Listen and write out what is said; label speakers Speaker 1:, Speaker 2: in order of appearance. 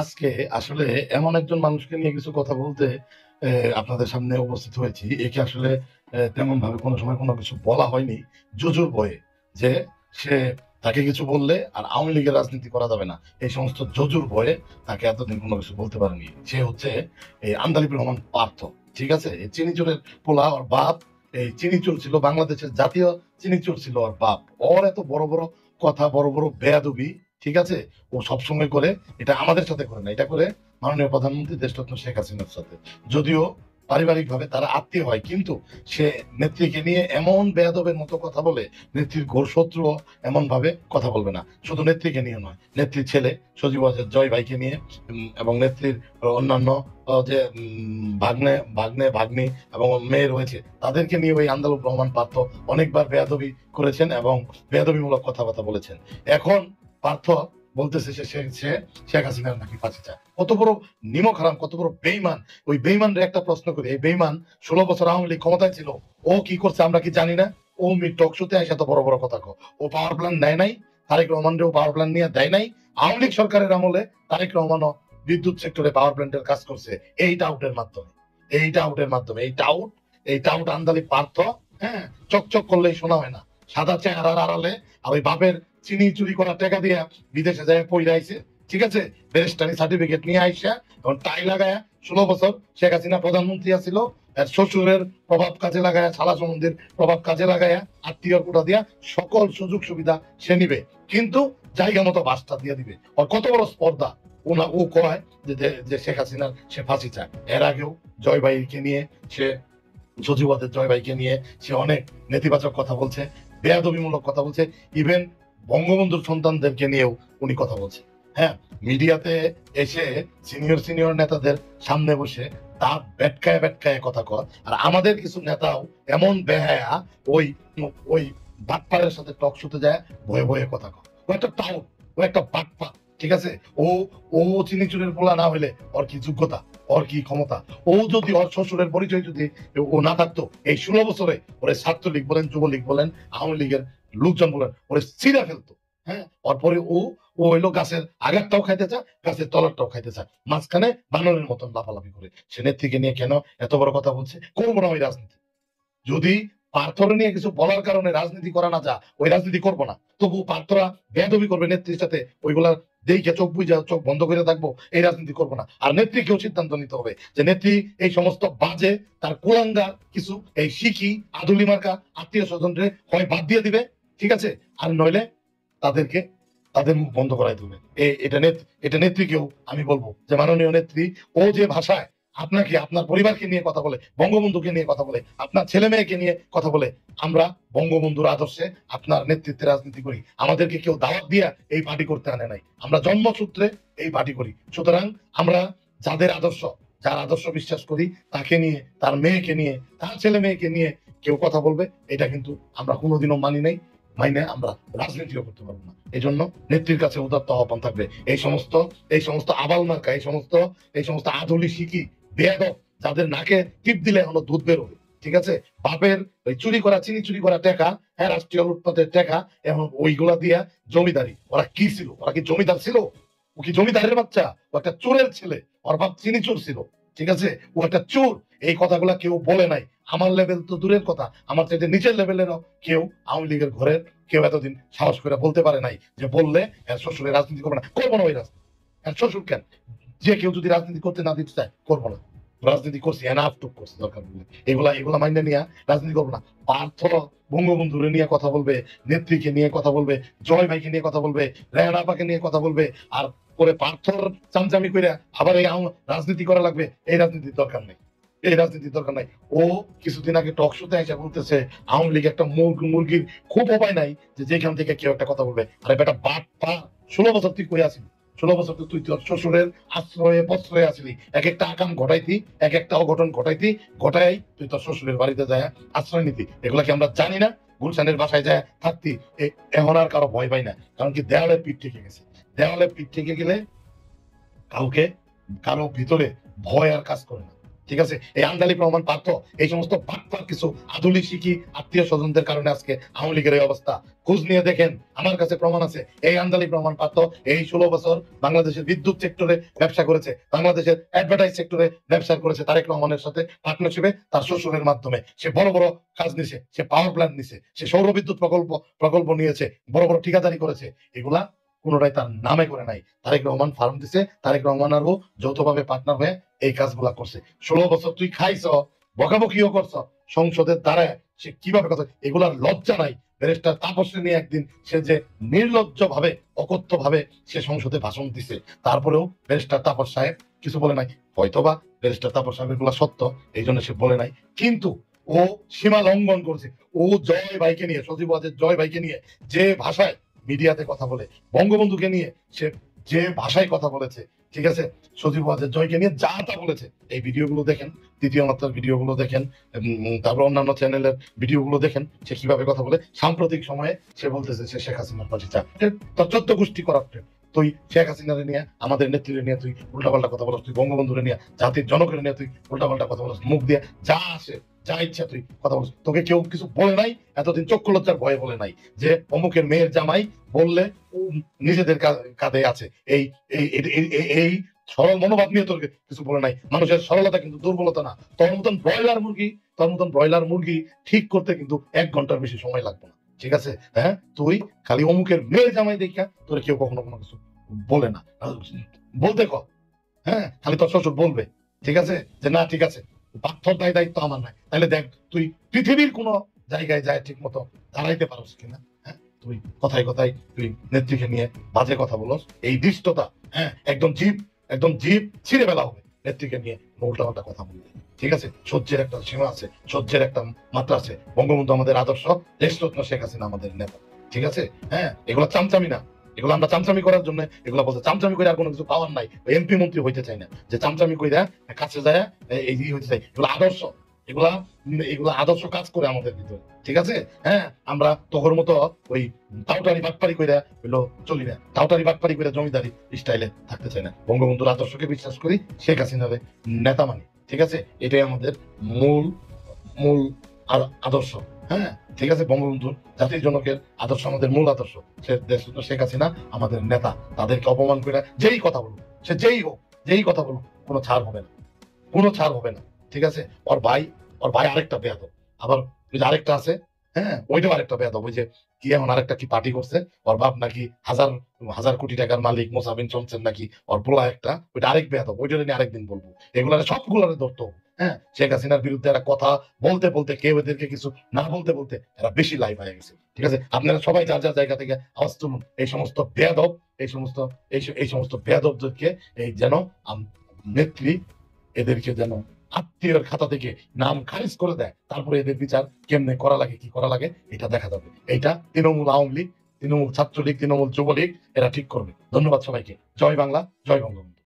Speaker 1: আজকে আসলে এমন একজন মানুষকে নিয়ে কিছু কথা বলতে আপনাদের সামনে উপস্থিত হয়েছি। একে আসলে তেমন ভাবে কোনো সময় কোনো কিছু বলা হয়নি, জুজুর ভয়ে যে সে তাকে কিছু বললে আর আওয়ামী লীগের রাজনীতি করা যাবে না, এই সমস্ত জজুর ভয়ে তাকে এতদিন কোনো কিছু বলতে পারেনি। সে হচ্ছে এই আন্দালিব রহমান পার্থ। ঠিক আছে, এই চিনিচুরের পোলা ওর বাপ। এই চিনিচুর ছিল বাংলাদেশের জাতীয় চিনিচুর ছিল ওর বাপ। ওর এত বড় বড় কথা, বড় বড় বেয়াদবি, ঠিক আছে, ও সবসময় করে। এটা আমাদের সাথে করে না, এটা করে মাননীয় প্রধানমন্ত্রী দেশরত্ন শেখ হাসিনার সাথে। যদিও পারিবারিক ভাবে তারা আত্মীয় হয়, কিন্তু সে নেত্রীকে নিয়ে এমন বেয়াদবের মতো কথা বলে, নেত্রীর ঘোর শত্রু এমন ভাবে কথা বলবে না। শুধু নেত্রীকে নিয়ে নয়, নেত্রীর ছেলে সজীব ওয়াজেদ জয় ভাইকে নিয়ে, এবং নেত্রীর অন্যান্য যে ভাগ্নে ভাগ্নে ভাগ্নি এবং মেয়ে রয়েছে, তাদেরকে নিয়ে ওই আন্দালুব রহমান পার্থ অনেকবার বেয়াদবি করেছেন এবং বেয়াদবিমূলক কথাবার্তা বলেছেন। এখন পার্থ বলতেছে সে শেখ হাসিনার নাকি ফাঁসি চায়। কত বড় নিমক হারাম, কত বড় বেইমান। ওই বেইমানের একটা প্রশ্ন করি, এই বেইমান 16 বছর আওয়ামী লীগ ক্ষমতায় ছিল, ও কি করছে আমরা কি জানি না? ও টক শোতে এসে এত বড় বড় কথা কো। ও পাওয়ার প্ল্যান দেয় নাই, তারেক রহমানরেও পাওয়ার প্ল্যান নিয়ে দেয় নাই। আওয়ামী লীগ সরকারের আমলে তারেক রহমানও বিদ্যুৎ সেক্টরে পাওয়ার প্ল্যান্টের কাজ করছে এই টাউটের মাধ্যমে। এই টাউট আন্দালি পার্থ। হ্যাঁ, চকচক করলেই শোনা হয় না, সাদা চেহারার আড়ালে আর ওই বাপের চিনি চুরি করা টাকা দিয়ে বিদেশে যায় পইরাইছে। ঠিক আছে, ব্যারিস্টারি সার্টিফিকেট নিয়ে আইসা এখন টাই লাগায় 16 বছর শেখ হাসিনা প্রধানমন্ত্রী আছিল, এর শ্বশুরের প্রভাব কাজে লাগায়, শালা সম্বন্ধের প্রভাব কাজে লাগায়, আত্মীয় কোটা দিয়া সকল সুযোগ সুবিধা সে নিবে, কিন্তু জায়গা মতো বাসটা দিয়ে দিবে। ওর কত বড় স্পর্ধা। ও কয় যে শেখ হাসিনার সে ফাঁসি চায়। এর আগেও জয় ভাইকে নিয়ে সে, সচিবাদের জয় ভাইকে নিয়ে সে অনেক নেতিবাচক কথা বলছে, বেয়াদবিমূলক কথা বলছে। ইভেন বঙ্গবন্ধুর সন্তানদেরকে নিয়েও উনি কথা বলছে। হ্যাঁ, মিডিয়াতে এসে সিনিয়র সিনিয়র নেতাদের সামনে বসে তা বেটকায় বেটকায় কথা কয়। আর আমাদের কিছু নেতাও এমন বেহায়া, ওই ওই বাটপারের সাথে টক শুতে যায়, ভয়ে ভয়ে কথা কয়। ও একটা টাউট, ও একটা বাটপার। ঠিক আছে, ও ও চিনিচুরের পোলা না হইলে ওর কি যোগ্যতা, ওর কি ক্ষমতা? ও যদি ওর শ্বশুরের পরিচয় যদি ও না থাকতো, এই 16 বছরে ওরে ছাত্রলীগ বলেন, যুবলীগ বলেন, আওয়ামী লীগের লোকজন বলেন, ওরে ছিঁড়া ফেলতো। হ্যাঁ, ওরপরে ও ও হইলো গাছের আগেরটাও খাইতে চায়, গাছের তলারটাও খাইতে চায়, মাঝখানে বানরের মতন লাফালাফি করে। সে নেত্রীকে নিয়ে কেন এত বড় কথা বলছে? করবো না ওই রাজনীতি। যদি পার্থরে নিয়ে কিছু বলার কারণে রাজনীতি করা না যা, ওই রাজনীতি করবো না। তবু পার্থরা বেয়াদবি করবে নেত্রীর সাথে, ওইগুলা দেখে চোখ বুঝা চোখ বন্ধ করে থাকবো, এই রাজনীতি করবো না। আর নেত্রীকেও সিদ্ধান্ত নিতে হবে যে নেত্রী এই সমস্ত বাজে, তার কুলাঙ্গার কিছু এই শিখি আদুলি মার্কা আত্মীয় স্বজনরে হয় বাদ দিয়ে দিবে, ঠিক আছে, আর নইলে তাদেরকে তাদের মুখ বন্ধ করাই দেবে। এটা নেত্রীকেও আমি বলবো যে মাননীয় নেত্রী, ও যে ভাষায় আপনাকে, আপনার পরিবারকে নিয়ে কথা বলে, বঙ্গবন্ধুকে নিয়ে কথা বলে, আপনার ছেলে মেয়েকে নিয়ে কথা বলে, আমরা বঙ্গবন্ধুর আদর্শে আপনার নেতৃত্বে রাজনীতি করি। আমাদেরকে কেউ দাওয়াত দিয়া এই পার্টি করতে আনে নাই, আমরা জন্মসূত্রে এই পার্টি করি। সুতরাং আমরা যাদের আদর্শ, যার আদর্শ বিশ্বাস করি, তাকে নিয়ে, তার মেয়েকে নিয়ে, তার ছেলে মেয়েকে নিয়ে কেউ কথা বলবে, এটা কিন্তু আমরা কোনোদিনও মানি নাই, মাইনে আমরা রাজনীতিও করতে পারবো না। এই জন্য নেত্রীর কাছে উদাত্ত আহ্বান থাকবে, এই সমস্ত আবাল মার্কা, এই সমস্ত আধুলি শিখি বেয়াদব, যাদের নাকে টিপ দিলে এখনো দুধ বেরোবে। ঠিক আছে, বাপের ওই চুরি করা, চিনি চুরি করা টাকা, হ্যাঁ, রাষ্ট্রীয় লুটপাটের টাকা, এখন ওইগুলা দিয়া জমিদারি। ওরা কি ছিল? ওরা কি জমিদার ছিল? ও কি জমিদারের বাচ্চা? ও একটা চোরের ছেলে। ওর বাপ চিনি চোর ছিল। ঠিক আছে, ও একটা চোর। এই কথাগুলা কেউ বলে নাই। আমার লেভেল তো দূরের কথা, আমার চাইতে নিচের লেভেলেরও কেউ আওয়ামী লীগের ঘরের কেউ এতদিন সাহস করে বলতে পারে নাই যে বললে এর শ্বশুরের রাজনীতি করবে না। করবো না ওই রাজনীতি। এর শ্বশুর কেন? যে কেউ যদি রাজনীতি করতে না দিতে চায়, করবো না। রাজনীতি করছি, এনাফ টুক করছি, দরকার বলে এগুলা মাইনে নিয়ে রাজনীতি করবো না। পার্থ বঙ্গবন্ধুরে নিয়ে কথা বলবে, নেত্রীকে নিয়ে কথা বলবে, জয় ভাইকে নিয়ে কথা বলবে, রেহান আপাকে নিয়ে কথা বলবে, আর পরে পার্থর চামচামি করে আবার এই রাজনীতি করা লাগবে, এই রাজনীতির দরকার নেই। এই রাজনীতির দরকার নাই। ও কিছুদিন আগে টক শোতে এসে বলতেছে আওয়ামী লীগ একটা মুরগির খুব উপায় নাই যে যেখান থেকে কেউ একটা কথা বলবে। আরে বেটা বাট পা, 16 বছর তুই কই আসিস? 16 বছর তো তুই তোর শ্বশুরের আশ্রয়ে প্রশ্রয়ে আসলি, এক একটা আকাম ঘটাইতি, এক একটা অঘটন ঘটাইতি, ঘটাই তুই তোর শ্বশুরের বাড়িতে যায় আশ্রয় নিতি। এগুলা কি আমরা জানি না? গুলশানের বাসায় যায় থাকতি। এখন আর কারো ভয় পাই না, কারণ কি দেওয়ালে পিঠ ঠেকে গেছে। দেওয়ালে পিঠ ঠেকে গেলে কাউকে, কারো ভিতরে ভয় আর কাজ করে না। ঠিক আছে? এই আন্দালিব রহমান পার্থ এই সমস্ত বাটপার কিছু আধুলি শিখি আত্মীয় স্বজনদের কারণে আজকে আওয়ামী লীগের এই অবস্থা। খোঁজ নিয়ে দেখেন, আমার কাছে প্রমাণ আছে। এই আন্দালিব রহমান পার্থ এই 16 বছর বাংলাদেশের বিদ্যুৎ সেক্টরে ব্যবসা করেছে, বাংলাদেশের অ্যাডভার্টাইজ সেক্টরে ব্যবসা করেছে তারেক রহমানের সাথে পার্টনারশিপে, তার শ্বশুরের মাধ্যমে। সে বড় বড় কাজ নিছে, সে পাওয়ার প্ল্যান্ট নিছে, সে সৌর বিদ্যুৎ প্রকল্প নিয়েছে, বড় বড় ঠিকাদারি করেছে। এগুলা কোনোটাই তার নামে করে নাই। তারেক রহমান ফার্ম দিছে, তারেক রহমান আরও যৌথভাবে পার্টনার হয়ে এই কাজগুলা করছে। 16 বছর তুই খাইছ, বকাবকিও করছ সংসদের দ্বারা, সে কিভাবে কথা, এগুলার লজ্জা নাই। ব্যারিস্টার তাপসকে নিয়ে একদিন সে যে নির্লজ্জ ভাবে, অকথ্য ভাবে সে সংসদে ভাষণ দিছে, তারপরেও ব্যারিস্টার তাপস সাহেব কিছু বলে নাই। হয়তোবা ব্যারিস্টার তাপস সাহেব এগুলা সত্য, এই জন্য সে বলে নাই। কিন্তু ও সীমা লঙ্ঘন করছে। ও জয় ভাইকে নিয়ে, সজীব ওয়াজেদ জয় ভাইকে নিয়ে যে ভাষায় মিডিয়াতে কথা বলে, বঙ্গবন্ধুকে নিয়ে সে যে ভাষায় কথা বলেছে, ঠিক আছে, সজীব ওয়াজেদ জয়কে নিয়ে যা তা বলেছে, এই ভিডিওগুলো দেখেন, তৃতীয় মাত্রার ভিডিওগুলো দেখেন, তারপর অন্যান্য চ্যানেলের ভিডিওগুলো দেখেন, সে কিভাবে কথা বলে। সাম্প্রতিক সময়ে সে বলতেছে সে শেখ হাসিনার পাশে চা, তার 14 গোষ্ঠী করাপ্টেড। তুই শেখ হাসিনারে নিয়ে, আমাদের নেত্রীরে নিয়ে তুই উল্টাপাল্টা কথা বলস, তুই বঙ্গবন্ধুরে নিয়ে, জাতির জনকের নিয়ে তুই উল্টাপাল্টা কথা বলস, মুখ দিয়ে যা আসে যা ইচ্ছা তুই কথা বলছিস। তোকে কেউ কিছু বলে নাই, এতদিন চক্ষু লজ্জার ভয়ে বলে নাই যে অমুকের মেয়ের জামাই বললে নিজেদের কাঁধে আছে। এই এই এই সরল মনোভাব নিয়ে তোর কিছু বলে নাই। মানুষের সরলতা কিন্তু দুর্বলতা না। তোর মতন ব্রয়লার মুরগি ঠিক করতে কিন্তু 1 ঘন্টার বেশি সময় লাগবে না, ঠিক আছে? হ্যাঁ, তুই খালি অমুকের মেয়ের জামাই দেখা তোর কেউ কখনো কোনো কিছু বলে না, বলতে কর। হ্যাঁ, খালি তোর শ্বশুর বলবে, ঠিক আছে, যে না ঠিক আছে, পাথর দায়িত্ব আমার নাই। তাহলে দেখ তুই পৃথিবীর কোন জায়গায় যায় ঠিক মতো দাঁড়াইতে পারস কিনা। হ্যাঁ, তুই কথায় কথায় তুই নেত্রীকে নিয়ে বাজে কথা বলস, এই দৃষ্টতা, হ্যাঁ, একদম জীব ছিঁড়ে ফেলা হবে নেত্রীকে নিয়ে উল্টা পাল্টা কথা বলবে। ঠিক আছে, সহ্যের একটা সীমা আছে, সহ্যের একটা মাত্রা আছে। বঙ্গবন্ধু আমাদের আদর্শ, দেশরত্ন শেখ হাসিনা আমাদের নেতা, ঠিক আছে? হ্যাঁ, এগুলো চামচামি না, এগুলো আমরা চামচামি করার জন্য এগুলো বলতে, চামচামি করে আর কোনো কিছু পাওয়ার নাই। এমপি মন্ত্রী হইতে চাই না যে চামচামি করে কাছে যায় এই হইতে চাই। এগুলো আদর্শ, এগুলা আদর্শ কাজ করে আমাদের ভিতরে, ঠিক আছে? হ্যাঁ, আমরা তোর মতো ওই টাউটারি বাটপারি করে হইলো চলি না, টাউটারি বাটপারি করে জমিদারি স্টাইলে থাকতে চাই না। বঙ্গবন্ধুর আদর্শকে বিশ্বাস করি, শেখ হাসিনার নেতা মানি, ঠিক আছে? এটাই আমাদের মূল মূল আদর্শ। হ্যাঁ, ঠিক আছে, বঙ্গবন্ধুর জাতির জনকের আদর্শ আমাদের মূল আদর্শ। শেখ হাসিনা আমাদের নেতা। তাদেরকে অপমান করে যেই কথা বলুক, সে যেই কথা বলুক, কোনো ছাড় হবে না, কোনো ছাড় হবে না, ঠিক আছে? ওর ভাই আরেকটা বেয়াদব, আবার ওই যে আরেকটা আছে, হ্যাঁ, ওইটাও আরেকটা বেয়াদব। ওই যে কি এখন আরেকটা কি পার্টি করছে, ওর বাপ নাকি হাজার হাজার কোটি টাকার মালিক, মোসাবিন চমছেন নাকি, ওর পোলা একটা, ওইটা আরেক বেয়াদব। ওইটা নিয়ে আরেকদিন বলবো। এগুলারে সবগুলারে ধরতো। হ্যাঁ, শেখ হাসিনার বিরুদ্ধে এরা কথা বলতে বলতে, কেউ এদেরকে কিছু না বলতে বলতে এরা বেশি লাইভ হয়ে গেছে, ঠিক আছে? আপনারা সবাই যার যার জায়গা থেকে আওয়াজ তুলুন। এই সমস্ত বেয়াদব, এই সমস্ত বেয়াদবদেরকে এই যেন নেত্রী এদেরকে যেন আত্মীয়র খাতা থেকে নাম খারিজ করে দেয়, তারপরে এদের বিচার কেমনে করা লাগে, কি করা লাগে, এটা দেখা যাবে। এইটা তৃণমূল আওয়ামী লীগ, তৃণমূল ছাত্রলীগ, তৃণমূল যুবলীগ এরা ঠিক করবে। ধন্যবাদ সবাইকে। জয় বাংলা, জয় বঙ্গবন্ধু।